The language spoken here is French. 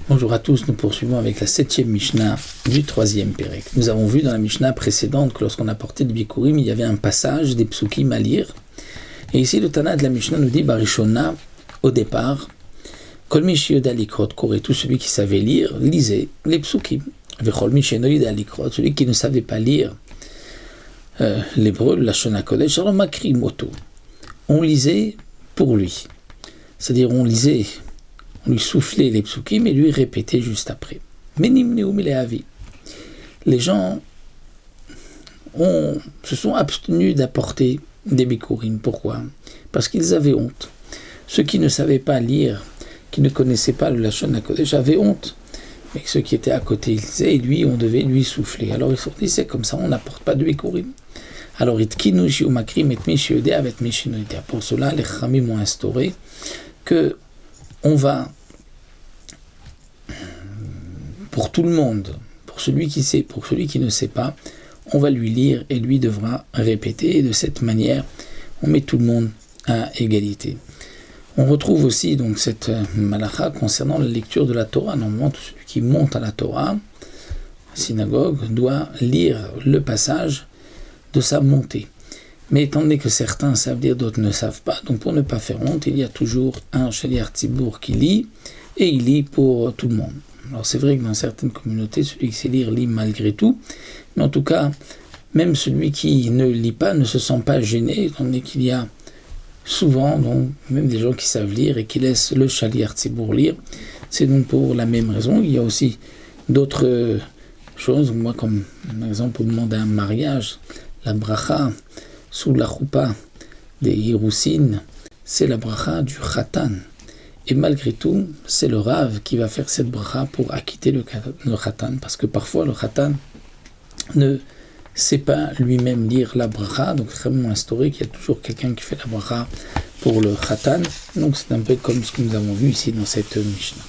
Bonjour à tous, nous poursuivons avec la 7e Mishnah du 3e Pérec. Nous avons vu dans la Mishnah précédente que lorsqu'on a porté le Bikurim, il y avait un passage des psukim à lire. Et ici, le Tana de la Mishnah nous dit, Barishona, au départ, Kol mi sheyodea likrot koré, tout celui qui savait lire, lisait les psukim. Vechol mi she'eno yodea likrot, celui qui ne savait pas lire l'hébreu, la Lashon HaKodesh, alors makri moto. On lisait pour lui. C'est-à-dire, on lui soufflait les psukim et lui répétait juste après. Les gens se sont abstenus d'apporter des bikurim. Pourquoi ? Parce qu'ils avaient honte. Ceux qui ne savaient pas lire, qui ne connaissaient pas le Lashon HaKodesh, avaient honte. Mais ceux qui étaient à côté, ils disaient, et lui, on devait lui souffler. Alors ils se sont dit, c'est comme ça, on n'apporte pas de bikurim. Alors, pour cela, les Chachamim ont instauré que on va, pour tout le monde, pour celui qui sait, pour celui qui ne sait pas, on va lui lire et lui devra répéter. Et de cette manière, on met tout le monde à égalité. On retrouve aussi donc cette malacha concernant la lecture de la Torah. Normalement, tout celui qui monte à la Torah, la synagogue, doit lire le passage de sa montée. Mais étant donné que certains savent lire, d'autres ne savent pas, donc pour ne pas faire honte, il y a toujours un Shaliach Tzibour qui lit, et il lit pour tout le monde. Alors c'est vrai que dans certaines communautés, celui qui sait lire lit malgré tout, mais en tout cas, même celui qui ne lit pas ne se sent pas gêné, étant donné qu'il y a souvent donc, même des gens qui savent lire et qui laissent le Shaliach Tzibour lire. C'est donc pour la même raison. Il y a aussi d'autres choses, moi comme par exemple au moment d'un mariage, la bracha sous la choupa des Hiroussines, c'est la bracha du Khatan. Et malgré tout, c'est le Rav qui va faire cette bracha pour acquitter le Khatan, parce que parfois le Khatan ne sait pas lui-même lire la bracha, donc c'est vraiment instauré qu'il y a toujours quelqu'un qui fait la bracha pour le Khatan. Donc c'est un peu comme ce que nous avons vu ici dans cette Mishnah.